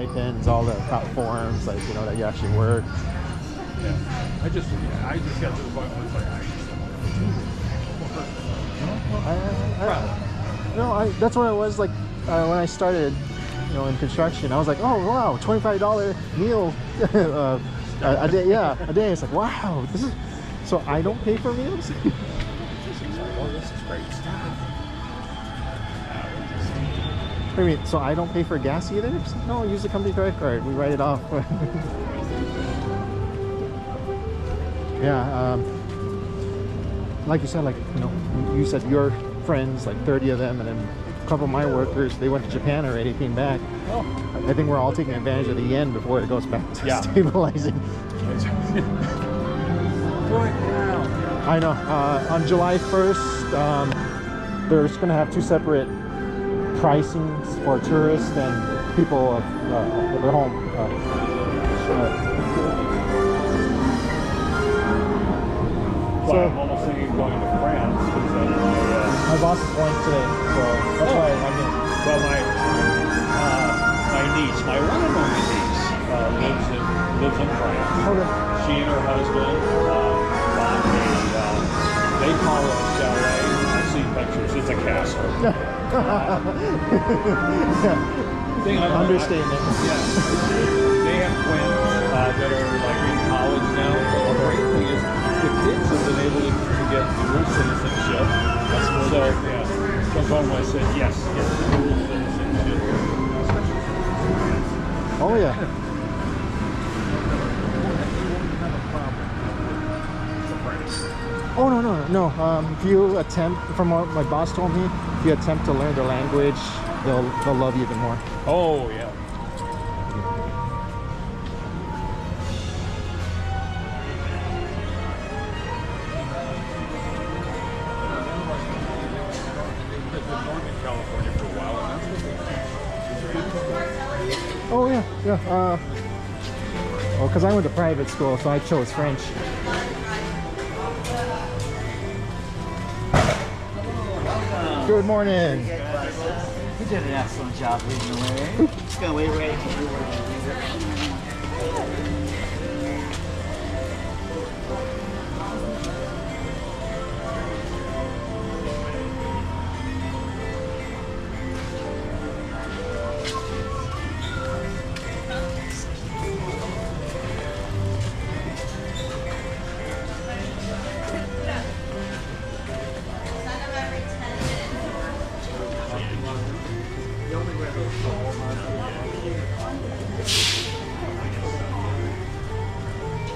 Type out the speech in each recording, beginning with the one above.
stipends, all the forms, like, you know, that you actually work. Yeah. I just got to the point where it's like, that's what it was like when I started, you know, in construction. I was like, oh wow, $25 meal a day. Yeah, a day. It's like, wow, this is. So I don't pay for meals. oh, this is great stuff. I mean, so I don't pay for gas either? No, use the company credit card. We write it off. Yeah, like you said, like, you know, you said your friends, like 30 of them, and then a couple of my workers, they went to Japan already, came back. Oh. I think we're all taking advantage of the yen before it goes back to stabilizing. I know. On July 1st, they're just going to have two separate pricings for tourists and people of their home. Well, I'm almost thinking of going to France. My boss is going today, so that's why I'm here. Well, my niece, my one and only niece, lives in France. Okay. She and her husband bought they call it a chalet. I've seen pictures. It's a castle. Understatement. They have twins that are like in college now. But the great thing is the kids have been able to get dual citizenship. So home I said yes, dual citizenship. Oh yeah. Oh no. If you attempt, from what my boss told me, if you attempt to learn their language, they'll love you even more. Oh yeah. Oh yeah. Well, because I went to private school, so I chose French. Good morning. You did an excellent job leading the way. Just gonna wait right here.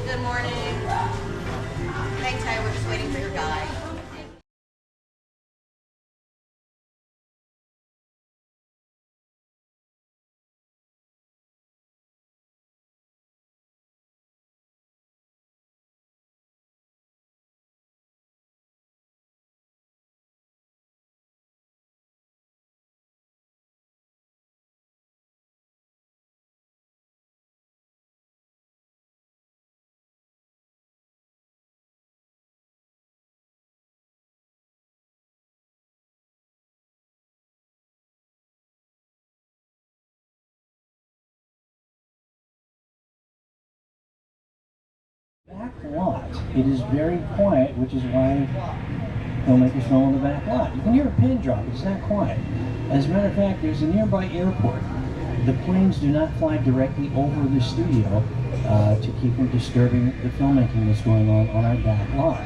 Good morning. Hang tight, we're just waiting for your guy. Back lot. It is very quiet, which is why filmmakers film on the back lot. You can hear a pin drop. It's not quiet. As a matter of fact, there's a nearby airport. The planes do not fly directly over the studio to keep from disturbing the filmmaking that's going on our back lot.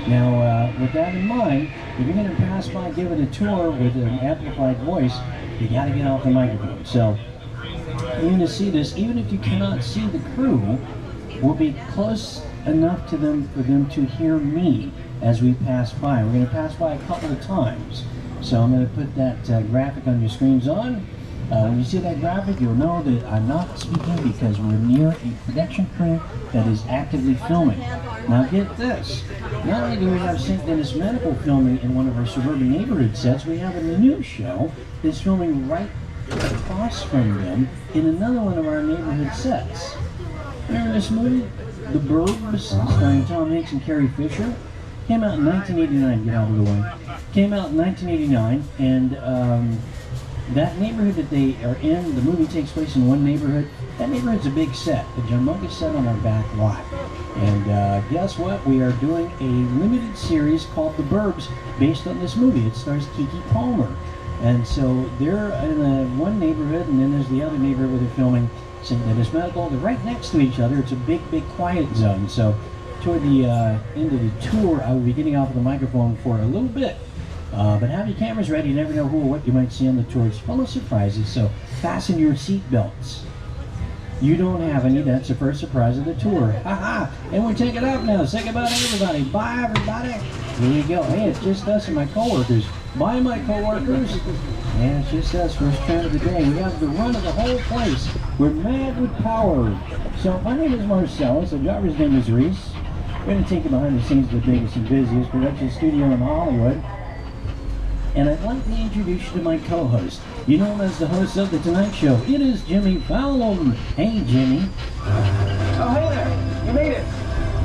Now, with that in mind, if you're going to pass by, give it a tour with an amplified voice, you got to get off the microphone. So, you're going to see this, even if you cannot see the crew, we'll be close enough to them for them to hear me as we pass by. We're going to pass by a couple of times. So I'm going to put that graphic on your screens on. When you see that graphic, you'll know that I'm not speaking because we're near a production crew that is actively filming. Now get this, not only do we have St. Denis Medical filming in one of our suburban neighborhood sets, we have a new show that's filming right across from them in another one of our neighborhood sets. Remember this movie, The Burbs, starring Tom Hanks and Carrie Fisher? Came out in 1989, get out of the way. Came out in 1989, and that neighborhood that they are in, the movie takes place in one neighborhood. That neighborhood's a big set, a humongous set on our back lot. And guess what? We are doing a limited series called The Burbs based on this movie. It stars Keke Palmer. And so they're in one neighborhood, and then there's the other neighborhood where they're filming St. Dennis Medical. They're right next to each other. It's a big, big quiet zone. So toward the end of the tour, I will be getting off the microphone for a little bit. But have your cameras ready. You never know who or what you might see on the tour. It's full of surprises, so fasten your seat belts. You don't have any. That's the first surprise of the tour. Ha! And we're taking off now. Say goodbye to everybody. Bye, everybody. Here we go. Hey, it's just us and my coworkers. Bye, my coworkers. Yeah, it's just us. First tram of the day. We have the run of the whole place. We're mad with power. So my name is Marcellus. The driver's name is Reese. We're going to take you behind the scenes of the biggest and busiest production studio in Hollywood. And I'd like to introduce you to my co-host. You know him as the host of The Tonight Show. It is Jimmy Fallon. Hey, Jimmy. Oh, hey there. You made it.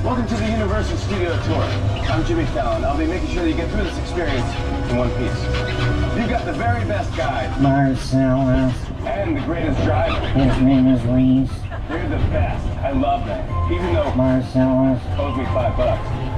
Welcome to the Universal Studio Tour. I'm Jimmy Fallon. I'll be making sure that you get through this experience in one piece. You've got the very best guide. Marcellus. And the greatest driver. His name is Reese. They're the best. I love that. Even though Marcellus owes me $5.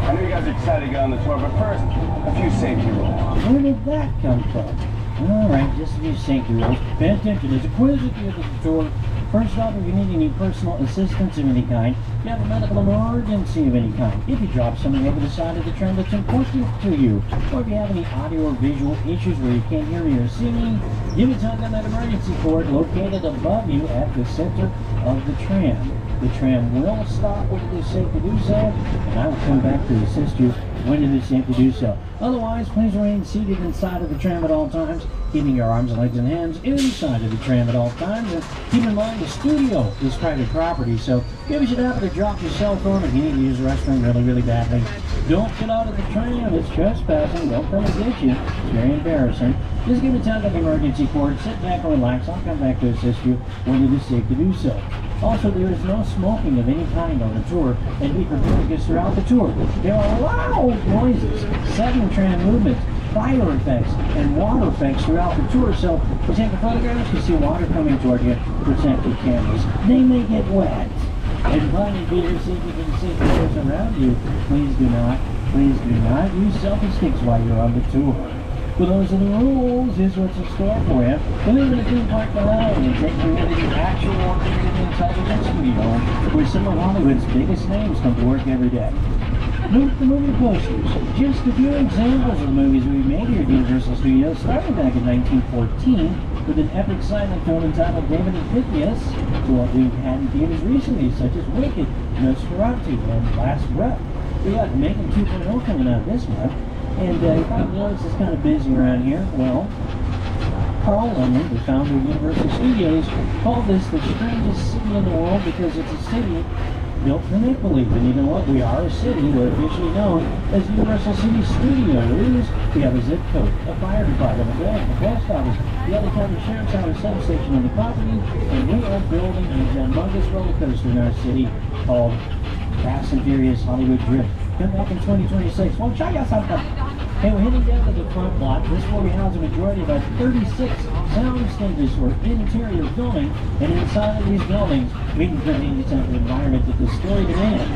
I know you guys are excited to get on the tour, but first, a few safety rules. Where did that come from? Alright, just a few safety rules. Pay attention, there's a quiz at the end of the tour. First off, if you need any personal assistance of any kind, if you have a medical emergency of any kind, if you drop something over the side of the tram that's important to you, or if you have any audio or visual issues where you can't hear me or see me, give me time on that emergency cord located above you at the center of the tram. The tram will stop when it is safe to do so, and I will come back to assist you when it is safe to do so. Otherwise, please remain seated inside of the tram at all times, keeping your arms, legs, and hands inside of the tram at all times. And keep in mind, the studio is private property, so if you should happen to drop your cell phone if you need to use the restroom really, really badly, don't get out of the tram. It's trespassing. They'll come and get you. It's very embarrassing. Just give me time on the emergency cord. Sit back and relax. I'll come back to assist you when it is safe to do so. Also, there is no smoking of any kind on the tour, and be prepared because throughout the tour, there are loud noises, sudden tram movements, fire effects, and water effects throughout the tour. So, if you take a photograph, you see water coming toward you. Protect your cameras. They may get wet. And finally, be here, see if you can see the person around you. Please do not use selfie sticks while you're on the tour. Well, those are the rules. Here's what's in store for you. We'll leave it at theme park behind and take you into the actual television studio where some of Hollywood's biggest names come to work every day. Note the movie posters. Just a few examples of the movies we made here at Universal Studios, starting back in 1914 with an epic silent film entitled David and Pythias, to what we've had in theaters recently, such as Wicked, Nosferatu, and Last Breath. We got Megan 2.0 coming out this month. And you probably notice it's kind of busy around here. Well, Carl Lemon, the founder of Universal Studios, called this the strangest city in the world because it's a city built for make-believe. And you know what? We are a city. We're officially known as Universal City Studios. We have a zip code, a fire department, a bank, a post office, the other county sheriff's office substation on the property, and we are building a humongous roller coaster in our city called Fast and Furious Hollywood Drift. Come back in 2026. Well, show you something. And we're heading down to the front lot. This is where we house a majority of our 36 sound stages for interior filming. And inside of these buildings, we can create any type of environment that the story demands.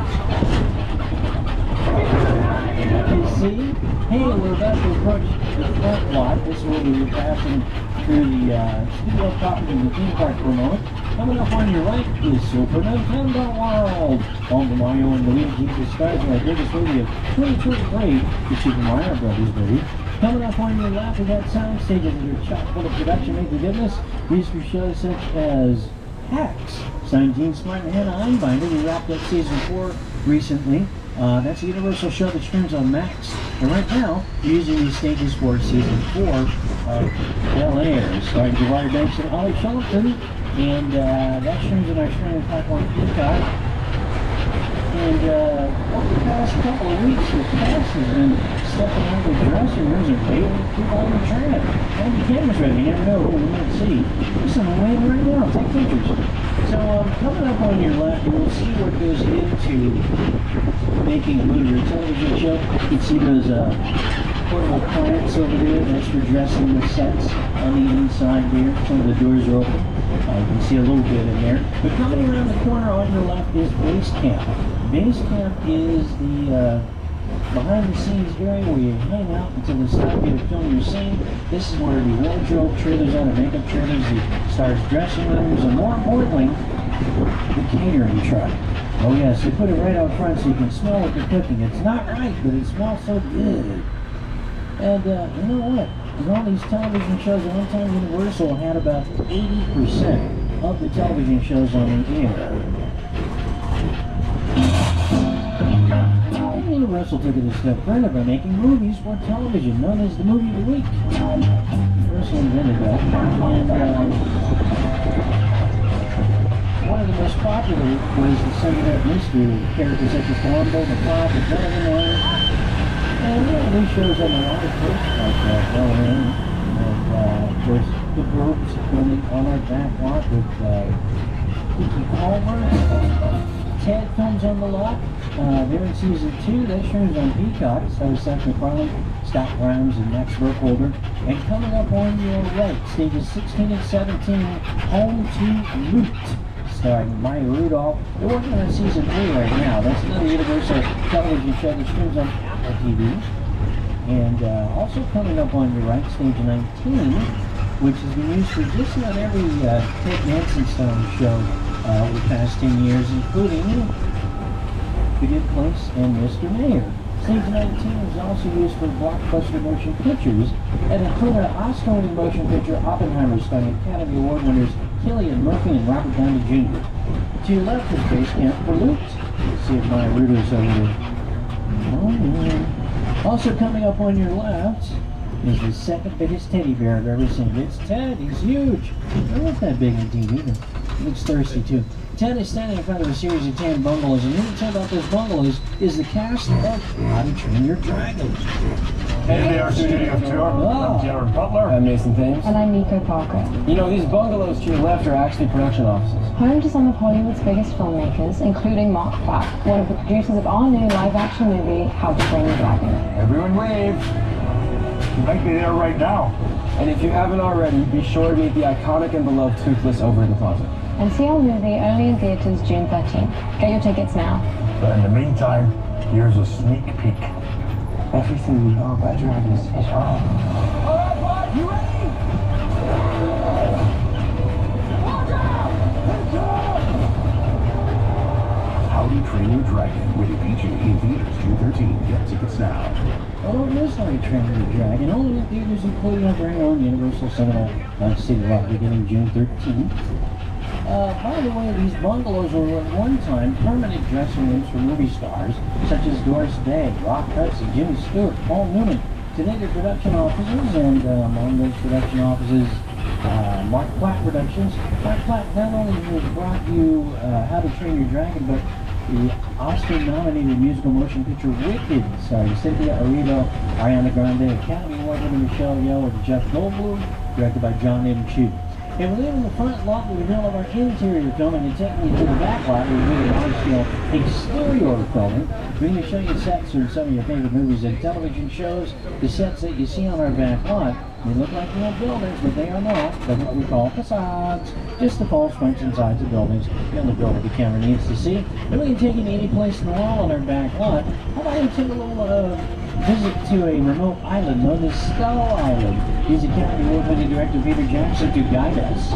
You see? Hey, we're about to approach the front lot. This is where we were passing through the studio property in the theme park for a moment. Coming up on your right is Super Nintendo World. Home to Mario and Luigi, the stars of our biggest movie of 2023, the Super Mario Brothers movie. Coming up on your left, we got sound stages that are chock full of production make the goodness. These for shows such as Hacks, signed Gene Smart and Hannah Einbinder. We wrapped up season 4 recently. That's a Universal show that streams on Max. And right now, we're using these stages for season 4 of Bel Air, starring Jawari Banks and Ollie Shelton. And that streams on our streaming platform, Peacock. And over the past couple of weeks, the cast has been stepping out of the dressing rooms and waving people on the tram. And the camera's ready. You never know who we might see. There's someone waving right now. Take pictures. So coming up on your left, you will see what goes into making a movie or television show. You can see those portable plants over there. That's for dressing the sets on the inside there. Some of the doors are open. You can see a little bit in there. But coming around the corner on your left is Base Camp. Base Camp is the behind-the-scenes area where you hang out until they stop you to film your scene. This is where the wardrobe trailers are, the makeup trailers, the stars' dressing rooms, and more importantly, the catering truck. Oh yes, they put it right out front so you can smell what they're cooking. It's not right, but it smells so good. And you know what? With all these television shows, at one time Universal had about 80% of the television shows on the air. Universal took it a step further by making movies for television, known as the Movie of the Week. Universal invented that. And one of the most popular was the Sunset Mystery, with characters such as Columbo, the Cop, the Gentleman. And these shows have a lot of clips like Halloween. And of course, the Burbs filming on our back lot with Kiki Palmer. Ted films on the lot. They're in season 2. That show's on Peacock. So Seth MacFarlane, Scott Grimes, and Max Burkholder. And coming up on your right, stages 16 and 17, Home to Loot, starring Maya Rudolph. They're working on season 3 right now. That's another Universal television show that streams on Apple TV. And also coming up on your right, stage 19, which has been used for just about every Ted Danson style show over the past 10 years, including The Good Place and Mr. Mayor. Stage 19 was also used for blockbuster motion pictures and included an Oscar-winning motion picture, Oppenheimer, starring Academy Award winners Cillian Murphy and Robert Downey Jr. To your left is Base Camp for Loot. Let's see if my router's over there. Oh, yeah. Also coming up on your left is the second biggest teddy bear I've ever seen. It's Ted. He's huge. I love that big on TV. He looks thirsty too. Ted is standing in front of a series of 10 bungalows, and what we tell about those bungalows is the cast of How to Train Your Dragon. Hey, our studio tour. I'm Jared Butler. I'm Mason Thames. And I'm Nico Parker. You know, these bungalows to your left are actually production offices. Home to some of Hollywood's biggest filmmakers, including Mark Platt, one of the producers of our new live-action movie, How to Train Your Dragon. Everyone wave. You might be there right now. And if you haven't already, be sure to meet the iconic and beloved Toothless over in the closet. And see our movie only in theaters June 13th. Get your tickets now. But in the meantime, here's a sneak peek. Everything we know about dragons is wrong. All right, bud, you ready? Watch out! How to Train Your Dragon, with PG in theaters June 13th. Get tickets now. Oh, don't miss How to Train Your Dragon. Only in theaters, including our very own Universal Cinema City Lot, beginning June 13th. By the way, these bungalows were at one time permanent dressing rooms for movie stars such as Doris Day, Rock Hudson, Jimmy Stewart, Paul Newman. Today they're production offices, and among those production offices, Mark Platt Productions. Mark Platt not only has brought you How to Train Your Dragon, but the Oscar-nominated musical motion picture Wicked, starring Cynthia Erivo, Ariana Grande, Academy Award-winning Michelle Yeoh, and Jeff Goldblum, directed by John M. Chu. And we're leaving the front lot with all of our interior filming and taking you to the back lot where we're doing large-scale exterior filming. We're going to show you sets from some of your favorite movies and television shows. The sets that you see on our back lot, they look like real buildings, but they are not. They're what we call facades, just the false fronts and sides of buildings. You only go where the camera needs to see. And we can take you to any place in the wall on our back lot. How about you take a little visit to a remote island known as Skull Island. Here's Academy Award-winning director Peter Jackson to guide us.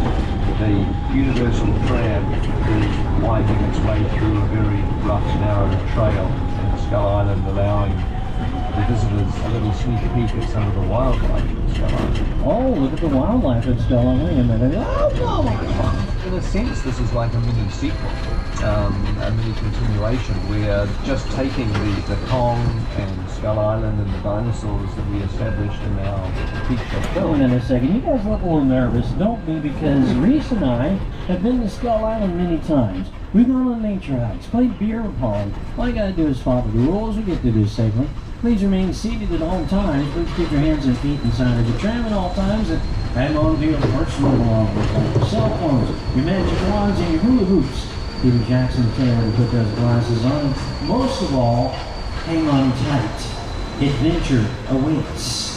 The Universal Tram is winding its way through a very rough, narrow trail in Skull Island, allowing the visitors a little sneak peek at some of the wildlife in Skull Island. Oh, look at the wildlife at Skull Island. Wait a minute. Oh, my God. In a sense, this is like a mini sequel, a mini continuation. We are just taking the Kong and Skull Island and the dinosaurs that we established in our feature film. Wait a minute a second. You guys look a little nervous, don't be, because Reese and I have been to Skull Island many times. We've gone on nature hikes, played beer pong. All you gotta do is follow the rules. We get to do safely. Please remain seated at all times. Please keep your hands and feet inside of the tram at all times, and hang on to your personal belongings like your cell phones, your magic wands, and your hula hoops. Peter Jackson Taylor to put those glasses on. Most of all, hang on tight. adventure awaits.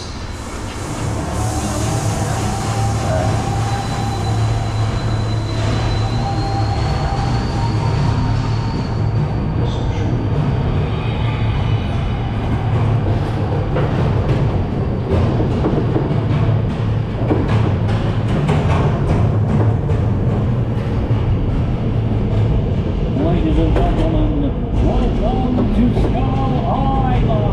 Ladies and gentlemen, welcome to Skull Island!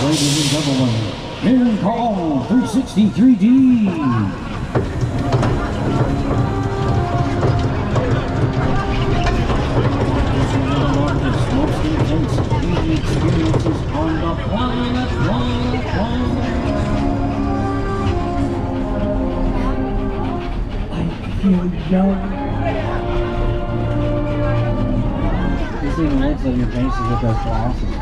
Ladies and gentlemen, Aaron Call 360 3D. Most intense 3D experiences on the planet. I feel young. This thing looks like your faces with those glasses.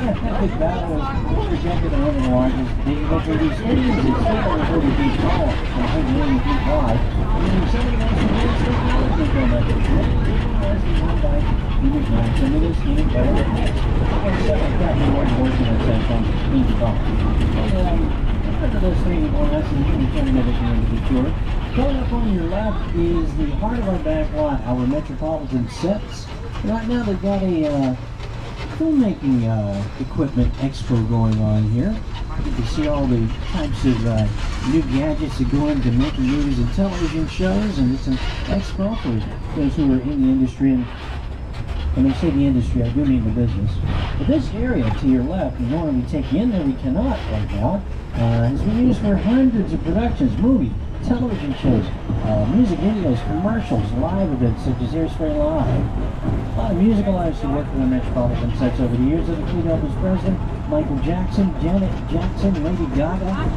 Epic battle is projected on the largest digital 3D screens. It's 740 feet tall and 180 feet wide. Using 70 advanced technology filmmakers. Unique maximus, unique better than next. Or 7 Captain One portion of Samsung Easy Phone. After this 3D glass and you can turn it at the end of the tour. Coming up on your left is the heart of our backlot, our Metropolitan sets. Right now they've got a filmmaking equipment expo going on here. You can see all the types of new gadgets that go into making movies and television shows, and it's an expo for those who are in the industry. And when I say the industry, I do mean the business. But this area to your left, we normally take you in there, we cannot right now, has been used for hundreds of productions, movies, television shows, music videos, commercials, live events such as Hairspray Live. A lot of musical artists who worked for the Metropolitan sets over the years that include Elvis Presley, Michael Jackson, Janet Jackson, Lady Gaga.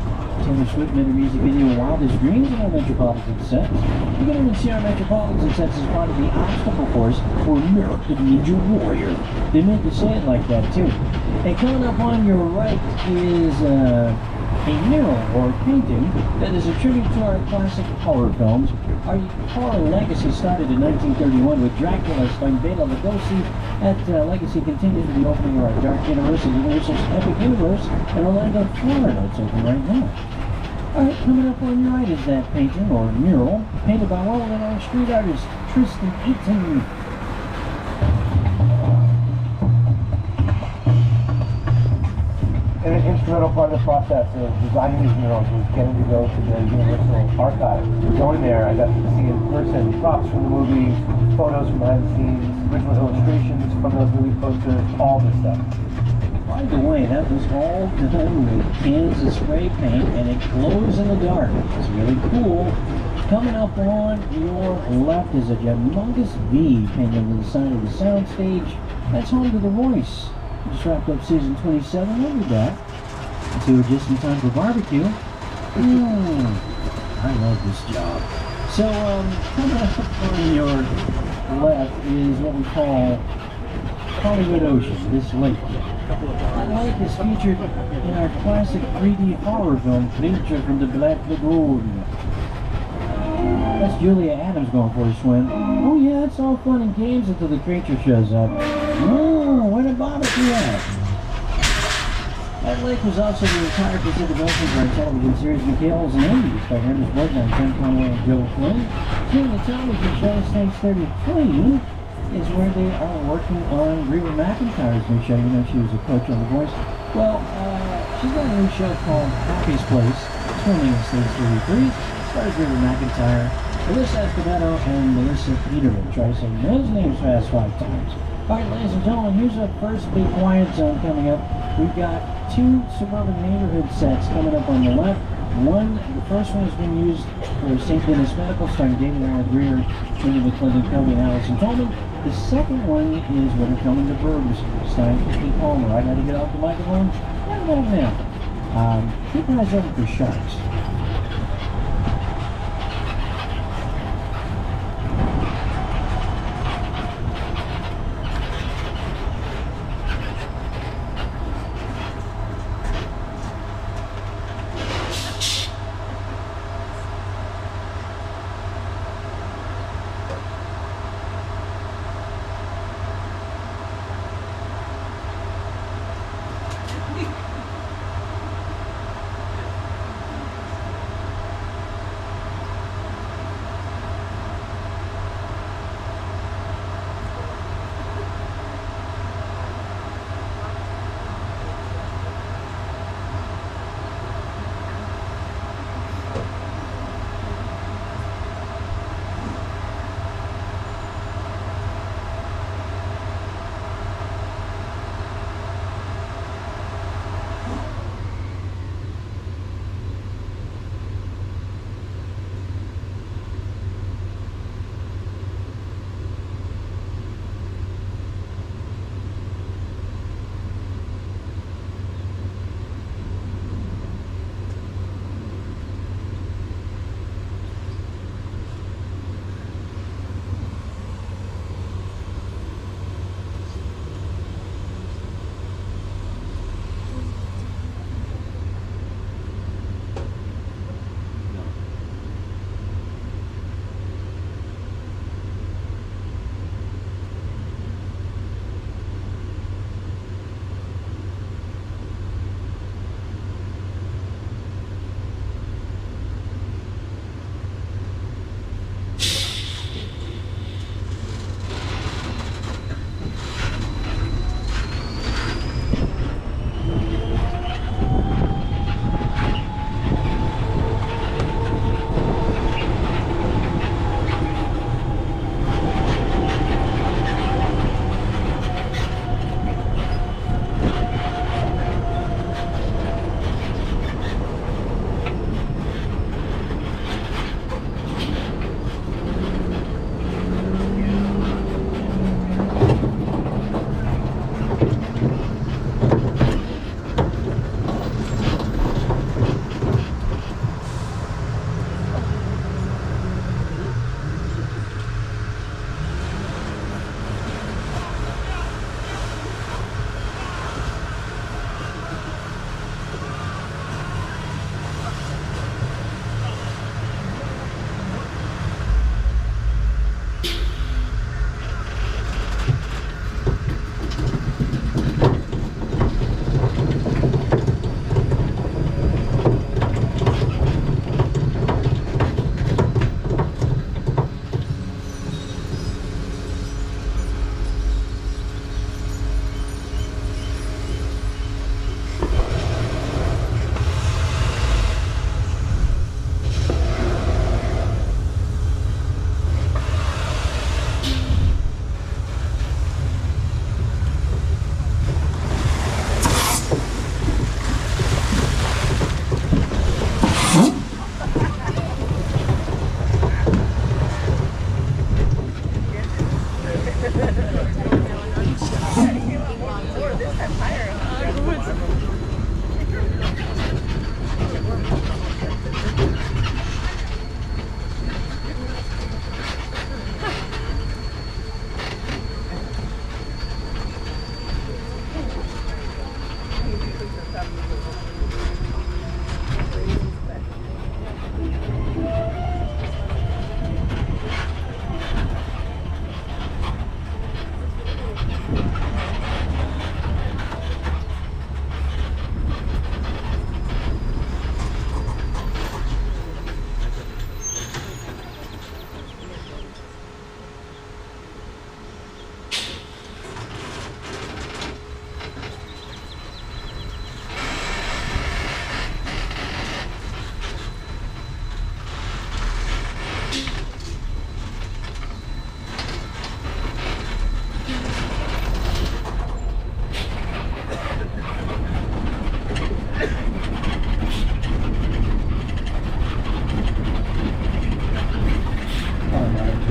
Taylor Swift made a music video Wildest Dreams in our Metropolitan sets. You can even see our Metropolitan sets as part of the obstacle course for American Ninja Warrior. They meant to say it like that too. And coming up on your right is a mural or painting that is a tribute to our classic horror films. Our horror legacy started in 1931 with Dracula starring Bela Lugosi. That legacy continues with the opening of our Dark Universe and Universal's Epic Universe in Orlando, Florida. It's open right now. Alright, coming up on your right is that painting or mural painted by well-known street artist Tristan Eaton. An instrumental part of the process of designing these murals was getting to go to the Universal Archive. Going there, I got to see in person props from the movies, photos from behind the scenes, original illustrations from those movie posters, all this stuff. By the way, that was all done with cans of spray paint, and it glows in the dark. It's really cool. Coming up on your left is a humongous V painted on the side of the soundstage. That's home to The Voice. We just wrapped up season 27. We'll be back. So we're just in time for barbecue. I love this job. So, coming up on your left is what we call Hollywood Ocean, this lake. That lake is featured in our classic 3D horror film, Creature from the Black Lagoon. That's Julia Adams going for a swim. Oh yeah, it's all fun and games until the creature shows up. Oh, where the barbecue at? That lake was also the entire Pacific Ocean for our television series McHale's and Indies, starring Ernest Borgnine, Tim Conway, and Joe Flynn. Seeing the television show Stage 33 is where they are working on Reba McEntire's new show. You know, she was a coach on The Voice. Well, she's got a new show called Happy's Place. It's filming in Stage 33. Stars Reba McEntire, Melissa Escobedo, and Melissa Peterman. Try saying those names fast 5 times. All right, ladies and gentlemen, here's our first big quiet zone coming up. We've got 2 suburban neighborhood sets coming up on the left. The first one has been used for St. Dennis Medical, starring David Allen Greer, Cindy McClendon, Covey, and Allison Tolman. The second one is When We're Coming to Burbs, starring Pete Palmer. I got to get off the microphone. What about now? Keep your eyes open for sharks.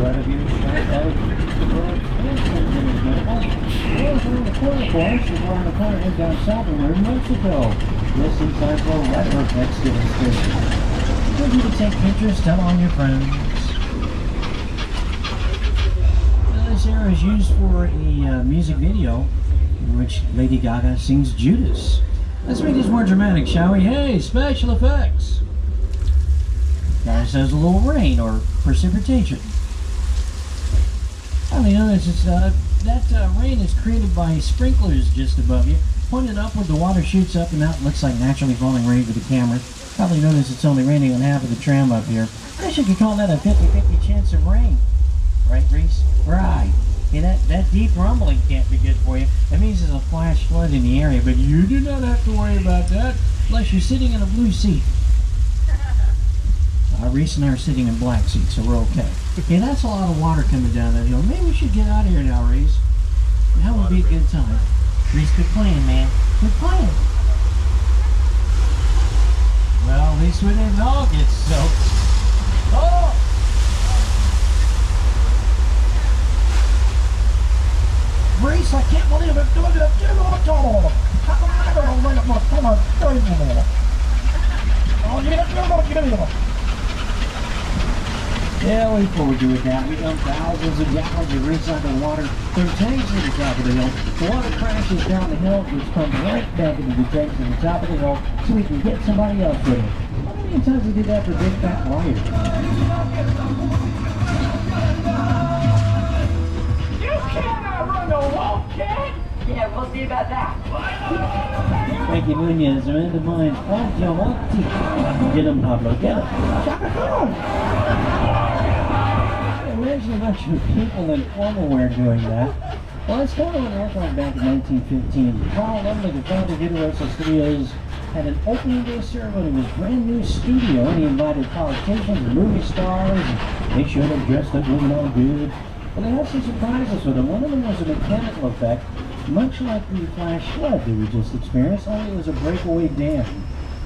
right of you shot of the world's around the corner for us. We're on the corner head down south and we're in Mexico. This is time for Retro Next demonstration. If you to take pictures, tell on your friends. Now, this era is used for a music video in which Lady Gaga sings Judas. Let's make this more dramatic, shall we? Hey, special effects! Guy says a little rain or precipitation. I mean, notice that rain is created by sprinklers just above you. Point it upward, the water shoots up and out. Looks like naturally falling rain for the camera. Probably notice it's only raining on half of the tram up here. I guess you could call that a 50-50 chance of rain. Right, Reese? Right. Yeah, that deep rumbling can't be good for you. That means there's a flash flood in the area, but you do not have to worry about that unless you're sitting in a blue seat. Reese and I are sitting in black seats, so we're okay. Yeah, that's a lot of water coming down that hill. Maybe we should get out of here now, Reese. That would be a good time. Reese, quit playing, man. Quit playing. Well, at least we didn't all get soaked. Oh! Reese, I can't believe it. Yeah, we forward to it now. We dump thousands of gallons of recycled water through tanks at the top of the hill. The water crashes down the hill, which comes right back into the tanks at the top of the hill, so we can get somebody else with it. How many times we did that for big fat wires? You cannot run the wall, kid! Yeah, we'll see about that. Thank you, Nunez. Amanda Mines. Get him, Pablo. Get him. Chaka Khan! Imagine a bunch of people in formal wear doing that. Well, it's kind of an airline back in 1915. Carl Lumley, the founder of Universal Studios, had an opening day ceremony in his brand new studio, and he invited politicians and movie stars, and they showed up dressed up looking all good. Well, they had some surprises with them. One of them was a mechanical effect, much like the flash flood that we just experienced, only it was a breakaway dam.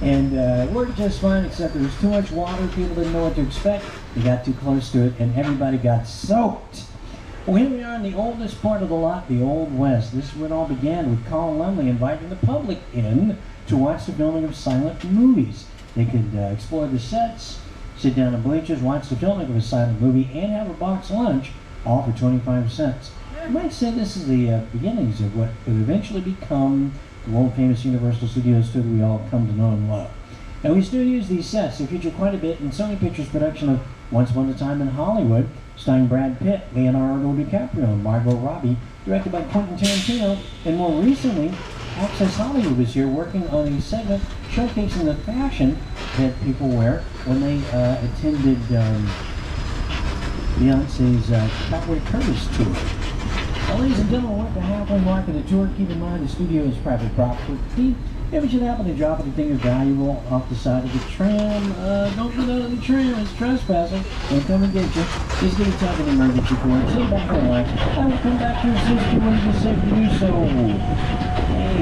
And it worked just fine, except there was too much water, people didn't know what to expect, they got too close to it, and everybody got soaked. Well, here we are in the oldest part of the lot, the Old West. This is where it all began with Colin Lumley inviting the public in to watch the filming of silent movies. They could explore the sets, sit down in bleachers, watch the filming of a silent movie, and have a box lunch, all for 25 cents. You might say this is the beginnings of what would eventually become the world-famous Universal Studios studio we all come to know and love. And we still use these sets. They feature quite a bit in Sony Pictures' production of Once Upon a Time in Hollywood, starring Brad Pitt, Leonardo DiCaprio, and Margot Robbie, directed by Quentin Tarantino, and more recently, Access Hollywood was here working on a segment showcasing the fashion that people wear when they attended Beyonce's Cowboy Curtis tour. Well, ladies and gentlemen, we're at the halfway mark of the tour. Keep in mind the studio is private property. If you should happen to drop anything valuable off the side of the tram, don't get out of the tram. It's trespassing. They'll come and get you. Just get a tap in emergency cord. Sit back and relax. I will come back to assist you when you say to do so. Hey,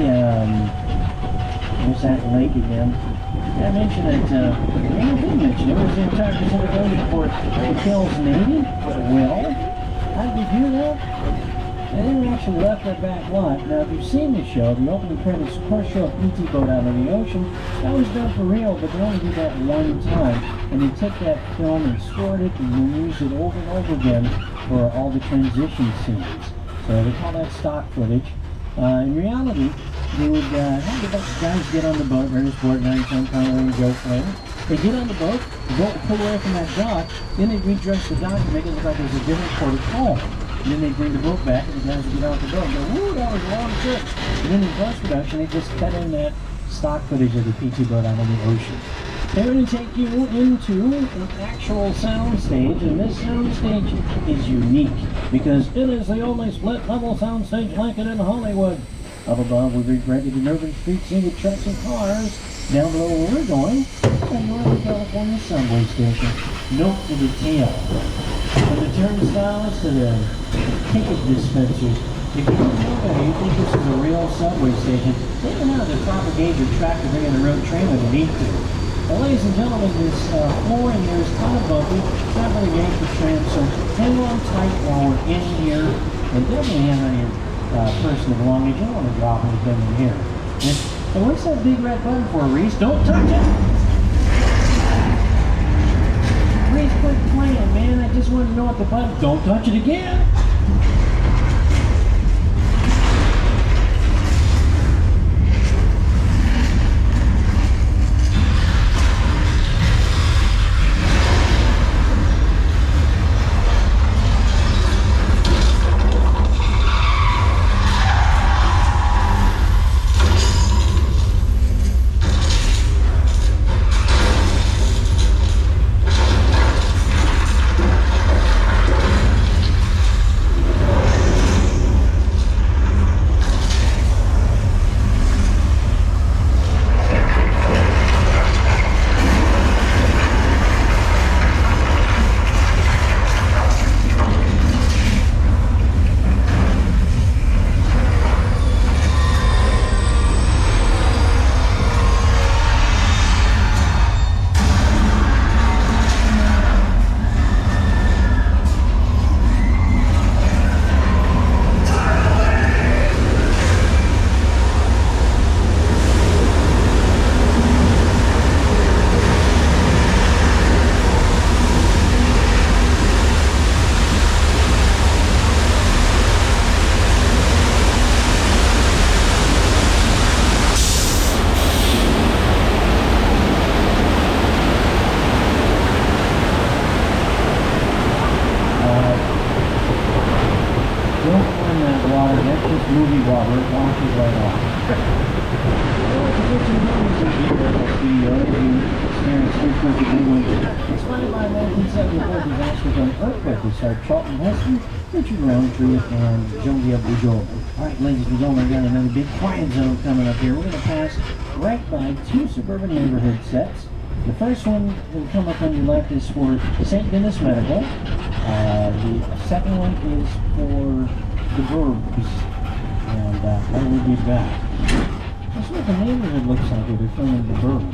there's that lake again. I mentioned that, I didn't mention it. It was the entire Pacific Ocean for Hotels Navy. Well, how did you do that? They never actually left that back lot. Now, if you've seen the show, the opening credits of course show a PT boat out on the ocean. That was done for real, but they only did that one time. And they took that film and scored it and then used it over and over again for all the transition scenes. So they call that stock footage. In reality, they would have the guys get on the boat, ready to sport, 9-10 pound joke plane. They get on the boat will pull away from that dock, then they redress the dock and make it look like there's a different port of call. And then they bring the boat back, and the guys would get off the boat and go, woo, that was a long trip. And then in post-production, they just cut in that stock footage of the PT boat out on the ocean. They're going to take you into an actual sound stage, and this sound stage is unique because it is the only split-level sound stage like it in Hollywood. Up above, we've rented an urban street scene with trucks and cars. Down below where we're going, the Northern California subway station. Note the detail. From the turnstiles to the ticket dispensers. If you don't know that, you think this is a real subway station, they don't have the proper gauge or track to bring in the road train when they need to. Well, ladies and gentlemen, this flooring here is kind of bumpy. It's not very great for trim, so hang on tight while we're in here. And definitely hang on your person of belongings. You don't want to drop anything in here. And what's that big red button for, Reese? Don't touch it! Reese, quit playing, man. I just wanted to know what the button... Don't touch it again! Movie water, it washes right off. Explained by 1974 disasters on earthquake that started Charlton Heston, Richard Roundtree, and Genevieve Bujold. Alright, ladies and gentlemen, we got another big quiet zone coming up here. We're going to pass right by two suburban neighborhood sets. The first one that will come up on your left is for St. Denis Medical. The second one is for the Burbs. And I will be back. That's what the neighborhood looks like where they're filming the Burbs.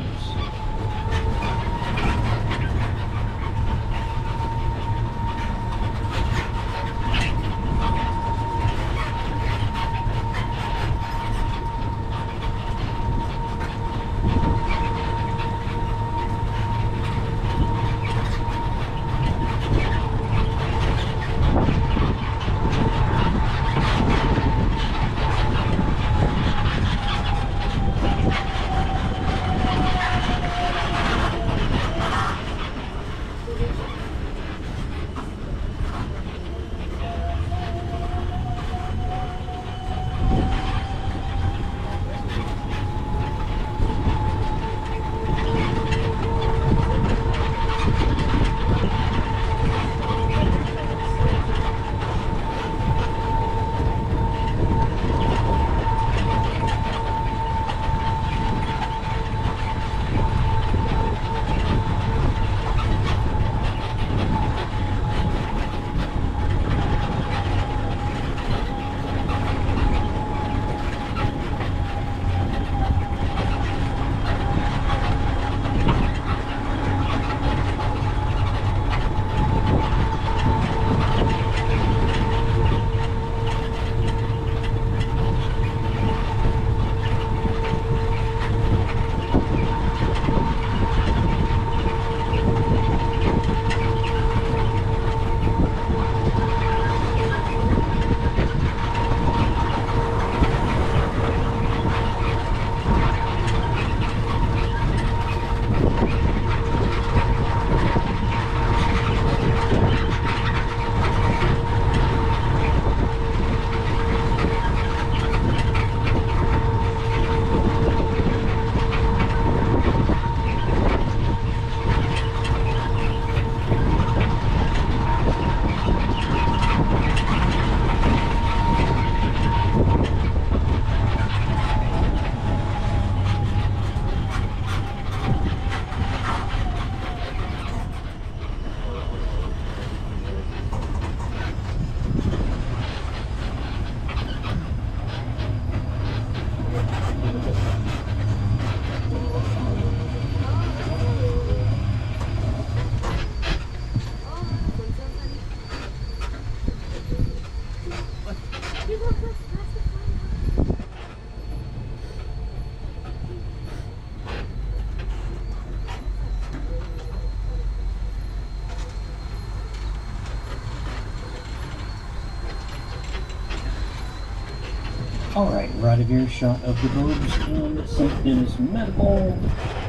All right, we're out of earshot of the robes and St. Dennis Medical.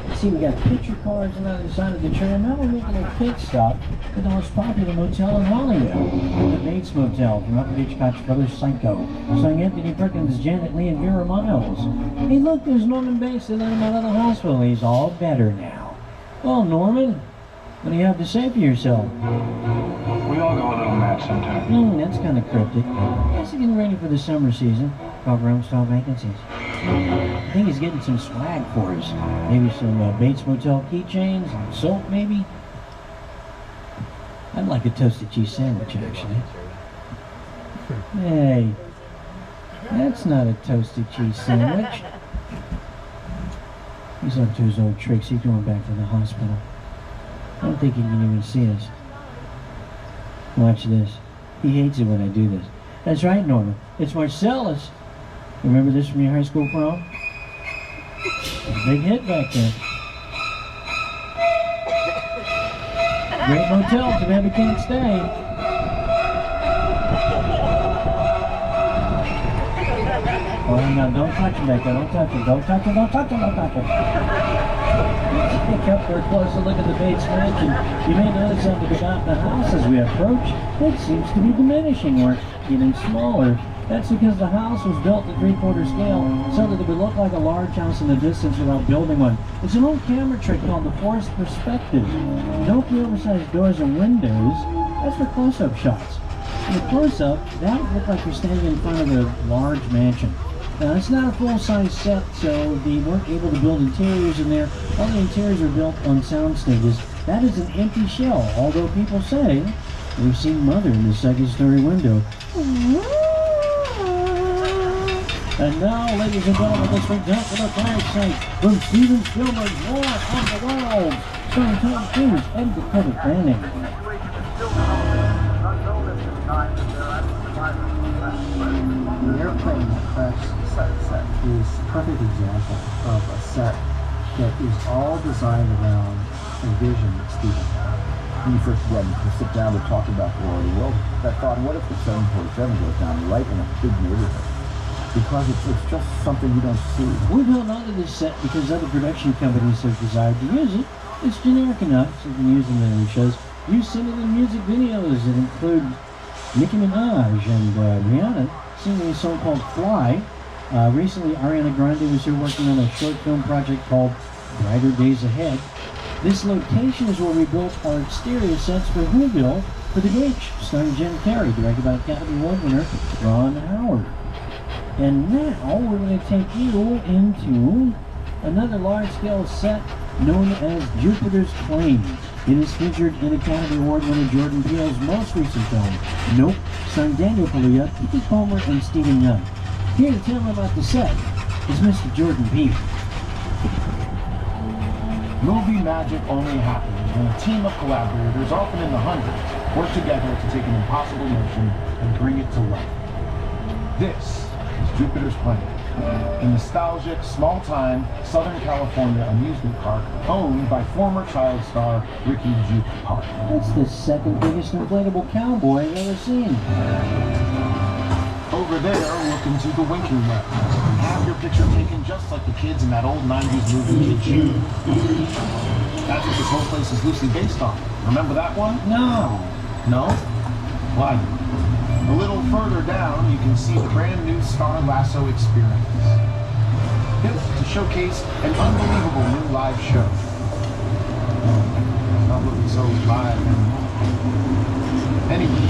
Let's see, we got picture cards on the other side of the tram. Now we're making a pit stop at the most popular motel in Hollywood, the Bates Motel from Alfred Hitchcock's brother Psycho, starring Anthony Perkins, Janet Leigh, and Vera Miles. Hey, look, there's Norman Bates. They let him out of the hospital. He's all better now. Well, Norman, what do you have to say for yourself? We all go a little mad sometimes. That's kind of cryptic. I guess he's getting ready for the summer season. Cover style vacancies. I think he's getting some swag for us. Maybe some Bates Motel keychains and soap, maybe. I'd like a toasted cheese sandwich, actually. Hey, that's not a toasted cheese sandwich. He's up to his old tricks. He's going back to the hospital. I don't think he can even see us. Watch this. He hates it when I do this. That's right, Norma. It's Marcellus. Remember this from your high school prom? Big hit back then. Great motel, too bad we can't stay. Oh, hang on, don't touch him back there, don't touch him, don't touch him, don't touch him, don't touch him. Take up for a closer look at the Bates mansion. You may notice something about the house as we approach. It seems to be diminishing or getting smaller. That's because the house was built at 3/4 scale so that it would look like a large house in the distance without building one. It's an old camera trick called the forced perspective. Don't the oversized doors and windows. That's for close-up shots. In the close-up, that would look like you're standing in front of a large mansion. Now, it's not a full-size set, so they weren't able to build interiors in there. All the interiors are built on sound stages. That is an empty shell, although people say they've seen Mother in the second-story window. And now, ladies and gentlemen, this spectacular flag sight from Steven Spielberg's War of the Worlds, starring Tom Cruise and Dakota Fanning. The airplane crash set is a perfect example of a set that is all designed around a vision that Stephen had. When you first began to sit down to talk about the War of the World, that thought, what if the 747 goes down right in a big neighborhood? Because it's just something you don't see. We held onto this set because other production companies have desired to use it. It's generic enough, so you can use it in their shows. You've seen it in music videos that include Nicki Minaj and Rihanna singing a song called Fly. Recently, Ariana Grande was here working on a short film project called Brighter Days Ahead. This location is where we built our exterior sets for Whoville for The Grinch, starring Jim Carrey, directed by Academy Award winner Ron Howard. And now we're going to take you into another large-scale set known as Jupiter's Claim. It is featured in Academy Award winner Jordan Peele's most recent film, Nope, starring Daniel Kaluuya, Kiki Palmer, and Stephen Young. Here to tell me about the set is Mr. Jordan Peele. Movie magic only happens when a team of collaborators, often in the hundreds, work together to take an impossible notion and bring it to life. This is Jupiter's Claim, a nostalgic, small-time Southern California amusement park owned by former child star Ricky Juke Park. That's the second biggest inflatable cowboy I've ever seen. Over there, look into the winking lab and have your picture taken just like the kids in that old 90s movie, Kid Jude. That's what this whole place is loosely based on. Remember that one? No. No? Why? A little further down, you can see the brand new Star Lasso experience. Built to showcase an unbelievable new live show. It's not looking so live anymore. Anyway,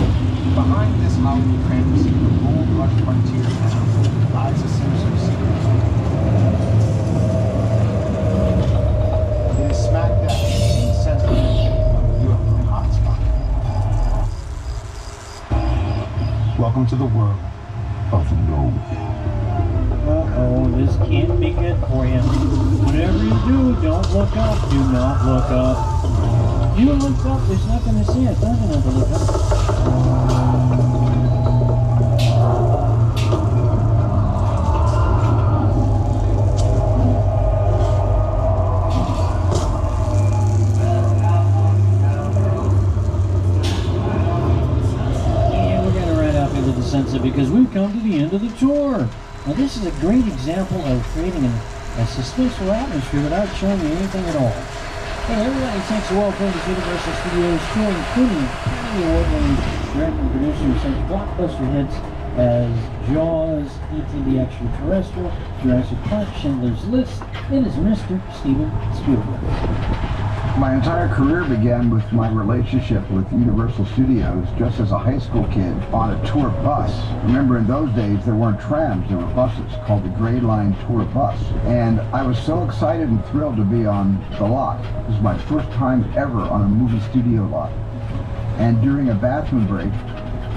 behind this Hollywood fantasy of gold rush frontier town lies a sinister secret. It is smack dab in the center of the UFO hotspot. Welcome to the world of no. Uh-oh, this can't be good for you. Whatever you do, don't look up. Do not look up. You look up, there's nothing to see. It doesn't have to look up. Yeah, we're going to ride out into the sunset because we've come to the end of the tour. Now this is a great example of creating a suspenseful atmosphere without showing you anything at all. Hey everybody, thanks to all famous Universal Studios tour, including Academy Award-winning director and producer of such blockbuster hits as Jaws, E.T. the Extraterrestrial, Jurassic Park, Schindler's List, and is Mr. Steven Spielberg. My entire career began with my relationship with Universal Studios just as a high school kid on a tour bus. Remember, in those days there weren't trams, there were buses called the Gray Line Tour Bus. And I was so excited and thrilled to be on the lot. This was my first time ever on a movie studio lot. And during a bathroom break,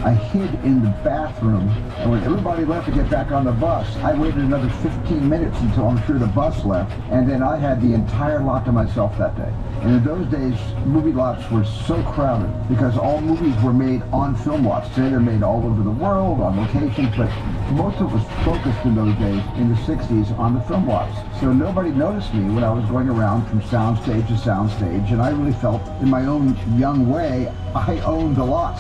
I hid in the bathroom, and when everybody left to get back on the bus, I waited another 15 minutes until I'm sure the bus left, and then I had the entire lot to myself that day. And in those days, movie lots were so crowded because all movies were made on film lots. Today they're made all over the world, on locations, but most of it was focused in those days, in the 60s, on the film lots. So nobody noticed me when I was going around from soundstage to soundstage, and I really felt, in my own young way, I owned the lot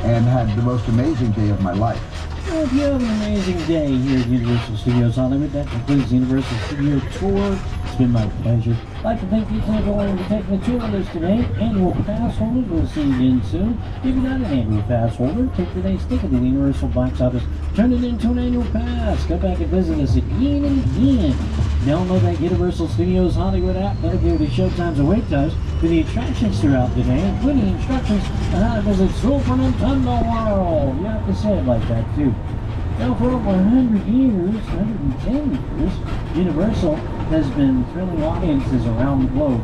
and had the most amazing day of my life. Well, if you have an amazing day here at Universal Studios Hollywood, that concludes the Universal Studio Tour. It's been my pleasure. I'd like to thank you for going to take the tour with us today. Annual pass holders, we'll see you again soon. If you're not an annual pass holder, take today's ticket to the Universal box office, turn it into an annual pass. Come back and visit us again and again. Download that Universal Studios Hollywood app. That'll give you the showtimes and wait times for the attractions throughout the day, including instructions on how to visit Super Nintendo World. You have to say it like that, too. Now, for over 100 years, 110 years, Universal has been thrilling audiences around the globe.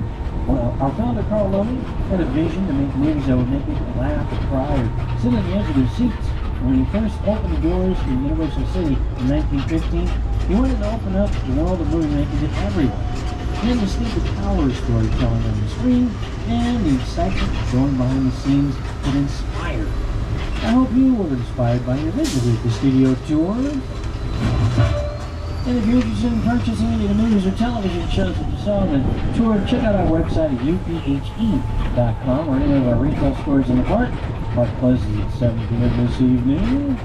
Well, our founder, Carl Lowy, had a vision to make movies that would make people laugh or cry or sit on the edge of their seats. When he first opened the doors to Universal City in 1915, he wanted to open up the world of movie making to everyone. And to see the power of storytelling on the screen and the excitement going behind the scenes that inspired. I hope you were inspired by your visit at the studio tour. And if you're interested in purchasing any of the movies or television shows that you saw on the tour, check out our website at uphe.com or any of our retail stores in the park. Park closes at 7 p.m. this evening.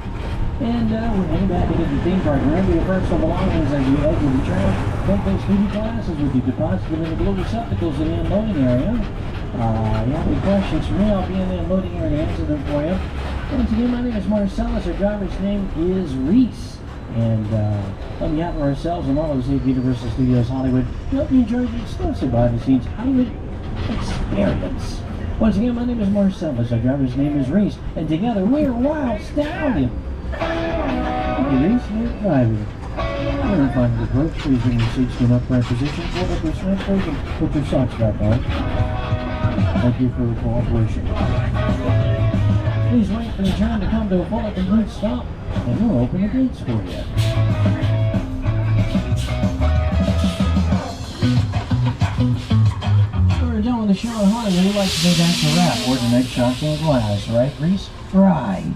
And we're heading back into the theme park. Remember your personal belongings as you exit the tram. Take those 3D glasses with you. Deposit them in the blue receptacles in the unloading area. You have any questions for me? I'll be in the unloading area to answer them for you. Once again, my name is Marcellus. Our driver's name is Reese. And on behalf of ourselves and all of us at Universal Studios Hollywood, we hope you enjoyed the exclusive behind-the-scenes Hollywood experience. Once again, my name is Marcellus. Our driver's name is Reese. And together, we're Wild Stallion. Thank you, Reese. You're driving. When you find the approach, please bring your seats to an upright position, fold up your sweatshirts, and put your socks back on. Thank you for your cooperation. Please wait for the train to come to a full and complete stop, and we'll open the gates for you. We're done with the show in Hollywood. We'd like to say that's a wrap. We're the next shot in glass, right, Reese? Right.